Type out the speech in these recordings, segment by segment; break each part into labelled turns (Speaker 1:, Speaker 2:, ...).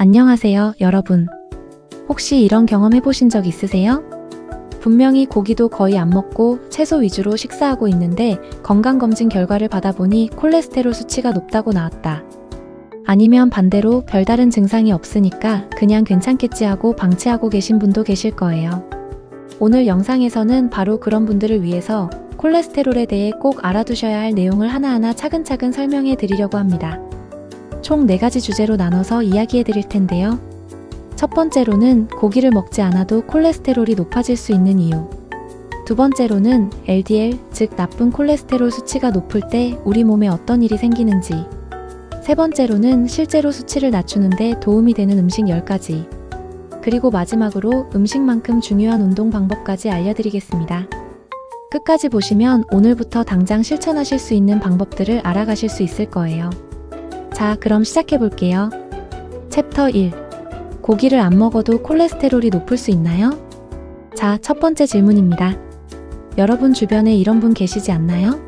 Speaker 1: 안녕하세요, 여러분. 혹시 이런 경험 해보신 적 있으세요? 분명히 고기도 거의 안 먹고 채소 위주로 식사하고 있는데 건강검진 결과를 받아보니 콜레스테롤 수치가 높다고 나왔다. 아니면 반대로 별다른 증상이 없으니까 그냥 괜찮겠지 하고 방치하고 계신 분도 계실 거예요. 오늘 영상에서는 바로 그런 분들을 위해서 콜레스테롤에 대해 꼭 알아두셔야 할 내용을 하나하나 차근차근 설명해 드리려고 합니다. 총 4가지 주제로 나눠서 이야기해 드릴 텐데요. 첫 번째로는 고기를 먹지 않아도 콜레스테롤이 높아질 수 있는 이유. 두 번째로는 LDL, 즉 나쁜 콜레스테롤 수치가 높을 때 우리 몸에 어떤 일이 생기는지. 세 번째로는 실제로 수치를 낮추는데 도움이 되는 음식 10가지. 그리고 마지막으로 음식만큼 중요한 운동 방법까지 알려드리겠습니다. 끝까지 보시면 오늘부터 당장 실천하실 수 있는 방법들을 알아가실 수 있을 거예요. 자, 그럼 시작해 볼게요. 챕터 1. 고기를 안 먹어도 콜레스테롤이 높을 수 있나요? 자, 첫 번째 질문입니다. 여러분 주변에 이런 분 계시지 않나요?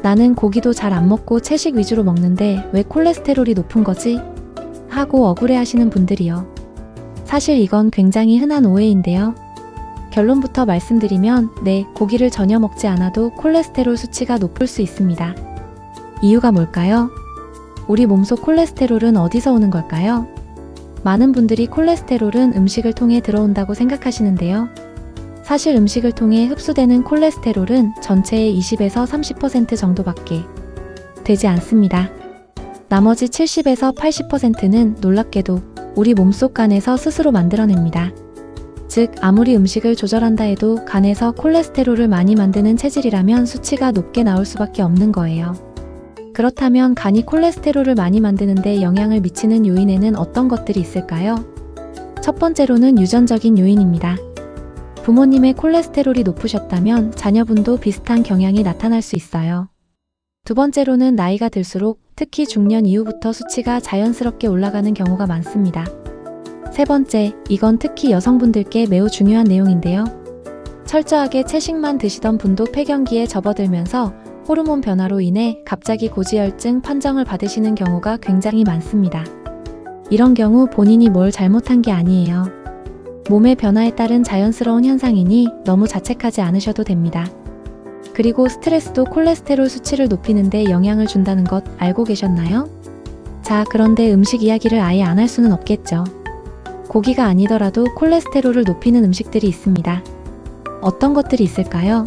Speaker 1: 나는 고기도 잘 안 먹고 채식 위주로 먹는데 왜 콜레스테롤이 높은 거지? 하고 억울해 하시는 분들이요. 사실 이건 굉장히 흔한 오해인데요. 결론부터 말씀드리면 네, 고기를 전혀 먹지 않아도 콜레스테롤 수치가 높을 수 있습니다. 이유가 뭘까요? 우리 몸속 콜레스테롤은 어디서 오는 걸까요? 많은 분들이 콜레스테롤은 음식을 통해 들어온다고 생각하시는데요. 사실 음식을 통해 흡수되는 콜레스테롤은 전체의 20에서 30% 정도밖에 되지 않습니다. 나머지 70에서 80%는 놀랍게도 우리 몸속 간에서 스스로 만들어냅니다. 즉, 아무리 음식을 조절한다 해도 간에서 콜레스테롤을 많이 만드는 체질이라면 수치가 높게 나올 수밖에 없는 거예요. 그렇다면 간이 콜레스테롤을 많이 만드는데 영향을 미치는 요인에는 어떤 것들이 있을까요? 첫 번째로는 유전적인 요인입니다. 부모님의 콜레스테롤이 높으셨다면 자녀분도 비슷한 경향이 나타날 수 있어요. 두 번째로는 나이가 들수록 특히 중년 이후부터 수치가 자연스럽게 올라가는 경우가 많습니다. 세 번째, 이건 특히 여성분들께 매우 중요한 내용인데요. 철저하게 채식만 드시던 분도 폐경기에 접어들면서 호르몬 변화로 인해 갑자기 고지혈증 판정을 받으시는 경우가 굉장히 많습니다. 이런 경우 본인이 뭘 잘못한 게 아니에요. 몸의 변화에 따른 자연스러운 현상이니 너무 자책하지 않으셔도 됩니다. 그리고 스트레스도 콜레스테롤 수치를 높이는 데 영향을 준다는 것 알고 계셨나요? 자, 그런데 음식 이야기를 아예 안 할 수는 없겠죠. 고기가 아니더라도 콜레스테롤을 높이는 음식들이 있습니다. 어떤 것들이 있을까요?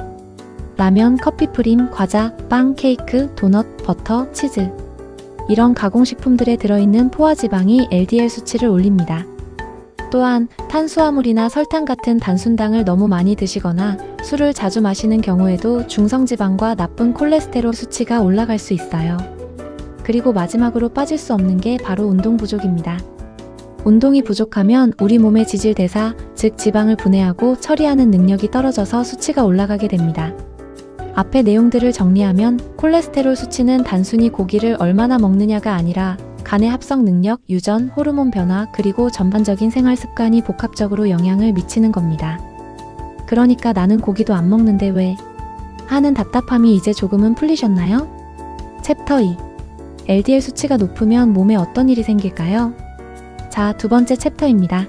Speaker 1: 라면, 커피프림, 과자, 빵, 케이크, 도넛, 버터, 치즈. 이런 가공식품들에 들어있는 포화지방이 LDL 수치를 올립니다. 또한 탄수화물이나 설탕 같은 단순당을 너무 많이 드시거나 술을 자주 마시는 경우에도 중성지방과 나쁜 콜레스테롤 수치가 올라갈 수 있어요. 그리고 마지막으로 빠질 수 없는 게 바로 운동 부족입니다. 운동이 부족하면 우리 몸의 지질대사, 즉 지방을 분해하고 처리하는 능력이 떨어져서 수치가 올라가게 됩니다. 앞의 내용들을 정리하면 콜레스테롤 수치는 단순히 고기를 얼마나 먹느냐가 아니라 간의 합성 능력, 유전, 호르몬 변화, 그리고 전반적인 생활 습관이 복합적으로 영향을 미치는 겁니다. 그러니까 나는 고기도 안 먹는데 왜? 하는 답답함이 이제 조금은 풀리셨나요? 챕터 2. LDL 수치가 높으면 몸에 어떤 일이 생길까요? 자, 두 번째 챕터입니다.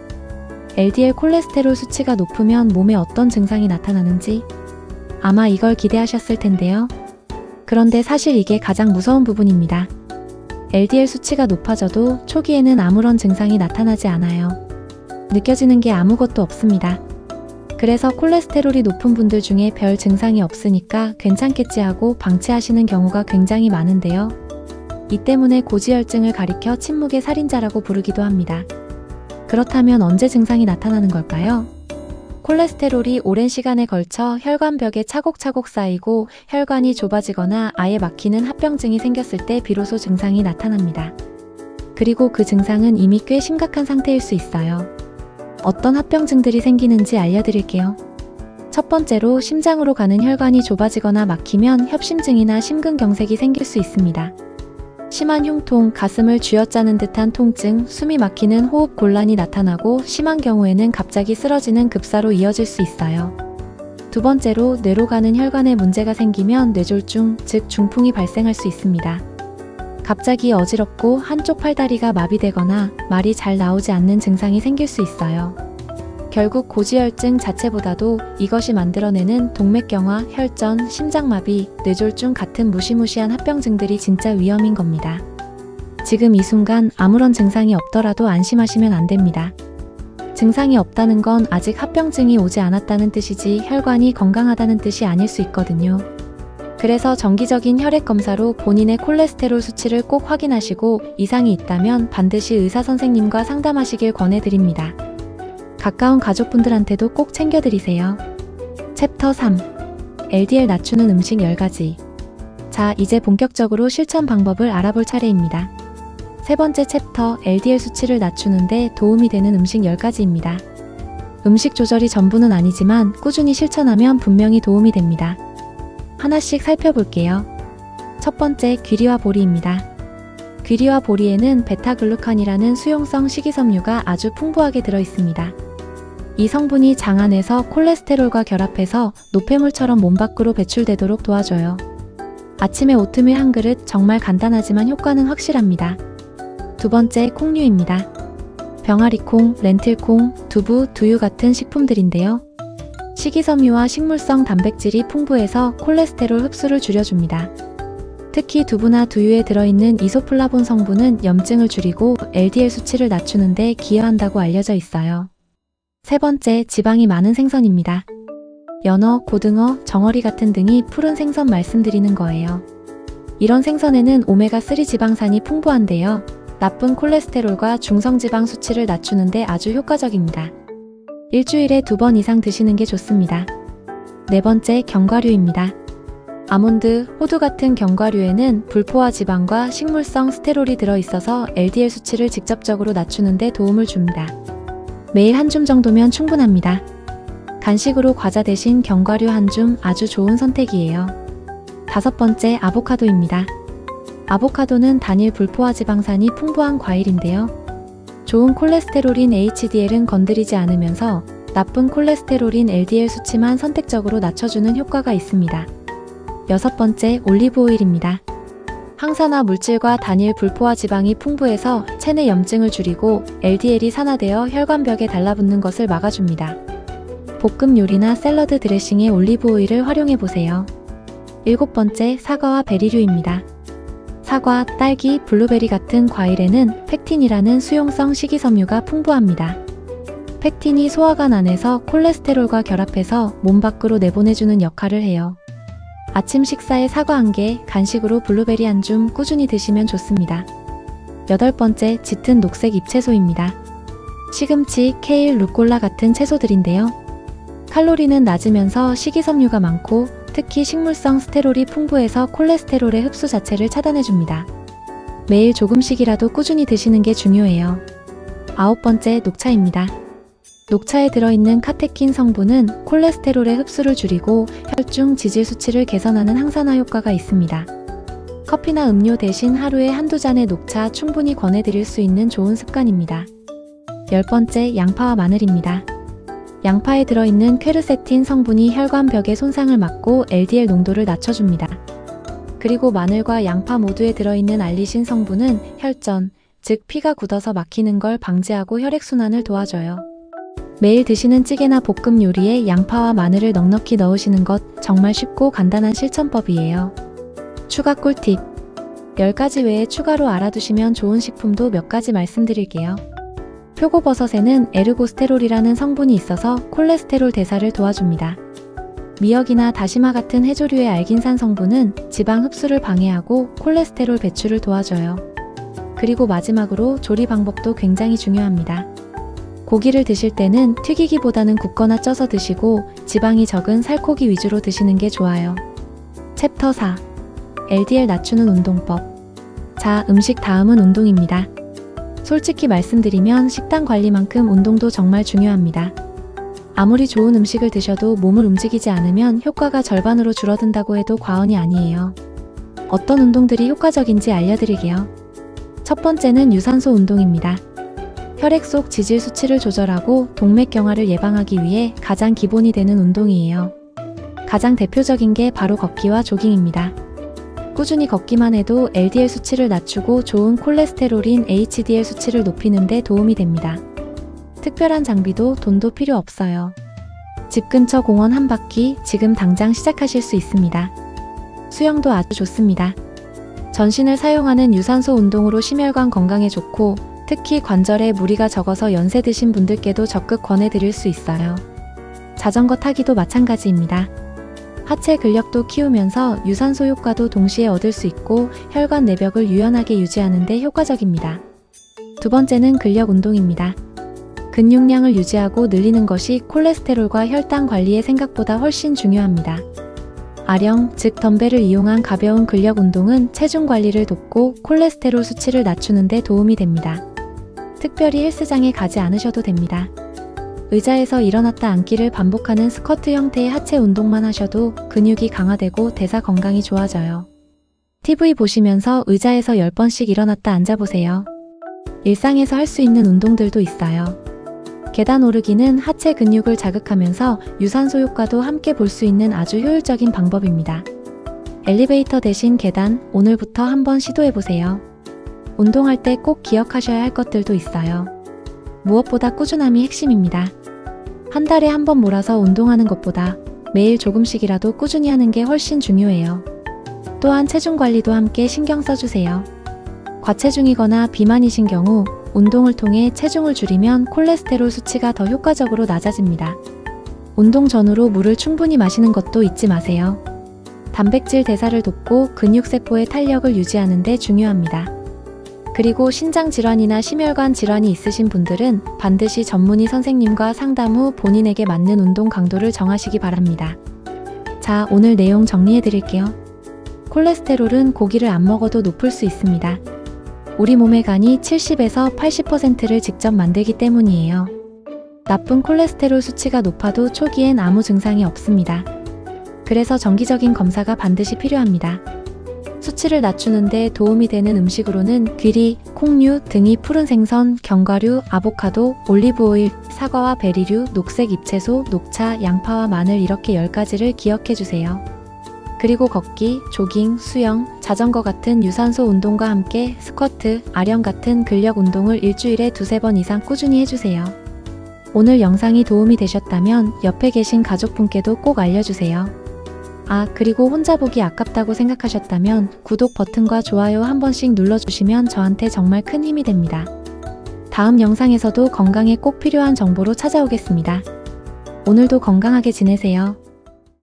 Speaker 1: LDL 콜레스테롤 수치가 높으면 몸에 어떤 증상이 나타나는지 아마 이걸 기대하셨을 텐데요. 그런데 사실 이게 가장 무서운 부분입니다. LDL 수치가 높아져도 초기에는 아무런 증상이 나타나지 않아요. 느껴지는 게 아무것도 없습니다. 그래서 콜레스테롤이 높은 분들 중에 별 증상이 없으니까 괜찮겠지 하고 방치하시는 경우가 굉장히 많은데요. 이 때문에 고지혈증을 가리켜 침묵의 살인자라고 부르기도 합니다. 그렇다면 언제 증상이 나타나는 걸까요? 콜레스테롤이 오랜 시간에 걸쳐 혈관벽에 차곡차곡 쌓이고 혈관이 좁아지거나 아예 막히는 합병증이 생겼을 때 비로소 증상이 나타납니다. 그리고 그 증상은 이미 꽤 심각한 상태일 수 있어요. 어떤 합병증들이 생기는지 알려드릴게요. 첫 번째로 심장으로 가는 혈관이 좁아지거나 막히면 협심증이나 심근경색이 생길 수 있습니다. 심한 흉통, 가슴을 쥐어짜는 듯한 통증, 숨이 막히는 호흡 곤란이 나타나고 심한 경우에는 갑자기 쓰러지는 급사로 이어질 수 있어요. 두 번째로 뇌로 가는 혈관에 문제가 생기면 뇌졸중, 즉 중풍이 발생할 수 있습니다. 갑자기 어지럽고 한쪽 팔다리가 마비되거나 말이 잘 나오지 않는 증상이 생길 수 있어요. 결국 고지혈증 자체보다도 이것이 만들어내는 동맥경화, 혈전, 심장마비, 뇌졸중 같은 무시무시한 합병증들이 진짜 위험인 겁니다. 지금 이 순간 아무런 증상이 없더라도 안심하시면 안 됩니다. 증상이 없다는 건 아직 합병증이 오지 않았다는 뜻이지 혈관이 건강하다는 뜻이 아닐 수 있거든요. 그래서 정기적인 혈액 검사로 본인의 콜레스테롤 수치를 꼭 확인하시고 이상이 있다면 반드시 의사 선생님과 상담하시길 권해드립니다. 가까운 가족분들한테도 꼭 챙겨드리세요. 챕터 3. LDL 낮추는 음식 10가지. 자, 이제 본격적으로 실천 방법을 알아볼 차례입니다. 세 번째 챕터, LDL 수치를 낮추는데 도움이 되는 음식 10가지입니다. 음식 조절이 전부는 아니지만 꾸준히 실천하면 분명히 도움이 됩니다. 하나씩 살펴볼게요. 첫 번째, 귀리와 보리입니다. 귀리와 보리에는 베타글루칸이라는 수용성 식이섬유가 아주 풍부하게 들어있습니다. 이 성분이 장 안에서 콜레스테롤과 결합해서 노폐물처럼 몸 밖으로 배출되도록 도와줘요. 아침에 오트밀 한 그릇, 정말 간단하지만 효과는 확실합니다. 두 번째, 콩류입니다. 병아리콩, 렌틸콩, 두부, 두유 같은 식품들인데요. 식이섬유와 식물성 단백질이 풍부해서 콜레스테롤 흡수를 줄여줍니다. 특히 두부나 두유에 들어있는 이소플라본 성분은 염증을 줄이고 LDL 수치를 낮추는 데 기여한다고 알려져 있어요. 세 번째, 지방이 많은 생선입니다. 연어, 고등어, 정어리 같은 등이 푸른 생선 말씀드리는 거예요. 이런 생선에는 오메가3 지방산이 풍부한데요. 나쁜 콜레스테롤과 중성지방 수치를 낮추는 데 아주 효과적입니다. 일주일에 2번 이상 드시는 게 좋습니다. 네 번째, 견과류입니다. 아몬드, 호두 같은 견과류에는 불포화 지방과 식물성 스테롤이 들어있어서 LDL 수치를 직접적으로 낮추는 데 도움을 줍니다. 매일 한 줌 정도면 충분합니다. 간식으로 과자 대신 견과류 한 줌 아주 좋은 선택이에요. 다섯 번째, 아보카도입니다. 아보카도는 단일 불포화 지방산이 풍부한 과일인데요. 좋은 콜레스테롤인 HDL은 건드리지 않으면서 나쁜 콜레스테롤인 LDL 수치만 선택적으로 낮춰주는 효과가 있습니다. 여섯 번째, 올리브 오일입니다. 항산화 물질과 단일 불포화 지방이 풍부해서 체내 염증을 줄이고 LDL이 산화되어 혈관벽에 달라붙는 것을 막아줍니다. 볶음 요리나 샐러드 드레싱에 올리브 오일을 활용해보세요. 일곱 번째, 사과와 베리류입니다. 사과, 딸기, 블루베리 같은 과일에는 펙틴이라는 수용성 식이섬유가 풍부합니다. 펙틴이 소화관 안에서 콜레스테롤과 결합해서 몸 밖으로 내보내주는 역할을 해요. 아침 식사에 사과 1개, 간식으로 블루베리 한 줌 꾸준히 드시면 좋습니다. 여덟 번째, 짙은 녹색 잎채소입니다. 시금치, 케일, 루꼴라 같은 채소들인데요. 칼로리는 낮으면서 식이섬유가 많고 특히 식물성 스테롤이 풍부해서 콜레스테롤의 흡수 자체를 차단해줍니다. 매일 조금씩이라도 꾸준히 드시는 게 중요해요. 아홉 번째, 녹차입니다. 녹차에 들어있는 카테킨 성분은 콜레스테롤의 흡수를 줄이고 혈중 지질 수치를 개선하는 항산화 효과가 있습니다. 커피나 음료 대신 하루에 한두 잔의 녹차 충분히 권해드릴 수 있는 좋은 습관입니다. 열 번째, 양파와 마늘입니다. 양파에 들어있는 퀘르세틴 성분이 혈관벽의 손상을 막고 LDL 농도를 낮춰줍니다. 그리고 마늘과 양파 모두에 들어있는 알리신 성분은 혈전, 즉 피가 굳어서 막히는 걸 방지하고 혈액순환을 도와줘요. 매일 드시는 찌개나 볶음 요리에 양파와 마늘을 넉넉히 넣으시는 것 정말 쉽고 간단한 실천법이에요. 추가 꿀팁. 10가지 외에 추가로 알아두시면 좋은 식품도 몇 가지 말씀드릴게요. 표고버섯에는 에르고스테롤이라는 성분이 있어서 콜레스테롤 대사를 도와줍니다. 미역이나 다시마 같은 해조류의 알긴산 성분은 지방 흡수를 방해하고 콜레스테롤 배출을 도와줘요. 그리고 마지막으로 조리 방법도 굉장히 중요합니다. 고기를 드실 때는 튀기기보다는 굽거나 쪄서 드시고 지방이 적은 살코기 위주로 드시는 게 좋아요. 챕터 4. LDL 낮추는 운동법. 자, 음식 다음은 운동입니다. 솔직히 말씀드리면 식단 관리만큼 운동도 정말 중요합니다. 아무리 좋은 음식을 드셔도 몸을 움직이지 않으면 효과가 절반으로 줄어든다고 해도 과언이 아니에요. 어떤 운동들이 효과적인지 알려드릴게요. 첫 번째는 유산소 운동입니다. 혈액 속 지질 수치를 조절하고 동맥경화를 예방하기 위해 가장 기본이 되는 운동이에요. 가장 대표적인 게 바로 걷기와 조깅입니다. 꾸준히 걷기만 해도 LDL 수치를 낮추고 좋은 콜레스테롤인 HDL 수치를 높이는 데 도움이 됩니다. 특별한 장비도 돈도 필요 없어요. 집 근처 공원 한 바퀴 지금 당장 시작하실 수 있습니다. 수영도 아주 좋습니다. 전신을 사용하는 유산소 운동으로 심혈관 건강에 좋고 특히 관절에 무리가 적어서 연세 드신 분들께도 적극 권해드릴 수 있어요. 자전거 타기도 마찬가지입니다. 하체 근력도 키우면서 유산소 효과도 동시에 얻을 수 있고 혈관 내벽을 유연하게 유지하는 데 효과적입니다. 두 번째는 근력 운동입니다. 근육량을 유지하고 늘리는 것이 콜레스테롤과 혈당 관리에 생각보다 훨씬 중요합니다. 아령, 즉 덤벨을 이용한 가벼운 근력 운동은 체중 관리를 돕고 콜레스테롤 수치를 낮추는 데 도움이 됩니다. 특별히 헬스장에 가지 않으셔도 됩니다. 의자에서 일어났다 앉기를 반복하는 스쿼트 형태의 하체 운동만 하셔도 근육이 강화되고 대사 건강이 좋아져요. TV 보시면서 의자에서 10번씩 일어났다 앉아보세요. 일상에서 할 수 있는 운동들도 있어요. 계단 오르기는 하체 근육을 자극하면서 유산소 효과도 함께 볼 수 있는 아주 효율적인 방법입니다. 엘리베이터 대신 계단, 오늘부터 한번 시도해보세요. 운동할 때 꼭 기억하셔야 할 것들도 있어요. 무엇보다 꾸준함이 핵심입니다. 한 달에 한 번 몰아서 운동하는 것보다 매일 조금씩이라도 꾸준히 하는 게 훨씬 중요해요. 또한 체중 관리도 함께 신경 써주세요. 과체중이거나 비만이신 경우 운동을 통해 체중을 줄이면 콜레스테롤 수치가 더 효과적으로 낮아집니다. 운동 전후로 물을 충분히 마시는 것도 잊지 마세요. 단백질 대사를 돕고 근육세포의 탄력을 유지하는 데 중요합니다. 그리고 신장질환이나 심혈관 질환이 있으신 분들은 반드시 전문의 선생님과 상담 후 본인에게 맞는 운동 강도를 정하시기 바랍니다. 자, 오늘 내용 정리해 드릴게요. 콜레스테롤은 고기를 안 먹어도 높을 수 있습니다. 우리 몸의 간이 70에서 80%를 직접 만들기 때문이에요. 나쁜 콜레스테롤 수치가 높아도 초기엔 아무 증상이 없습니다. 그래서 정기적인 검사가 반드시 필요합니다. 수치를 낮추는 데 도움이 되는 음식으로는 귀리, 콩류 등이 푸른 생선, 견과류, 아보카도, 올리브오일, 사과와 베리류, 녹색 잎채소, 녹차, 양파와 마늘 이렇게 10가지를 기억해주세요. 그리고 걷기, 조깅, 수영, 자전거 같은 유산소 운동과 함께 스쿼트, 아령 같은 근력 운동을 일주일에 2-3번 이상 꾸준히 해주세요. 오늘 영상이 도움이 되셨다면 옆에 계신 가족분께도 꼭 알려주세요. 아, 그리고 혼자 보기 아깝다고 생각하셨다면 구독 버튼과 좋아요 한 번씩 눌러주시면 저한테 정말 큰 힘이 됩니다. 다음 영상에서도 건강에 꼭 필요한 정보로 찾아오겠습니다. 오늘도 건강하게 지내세요.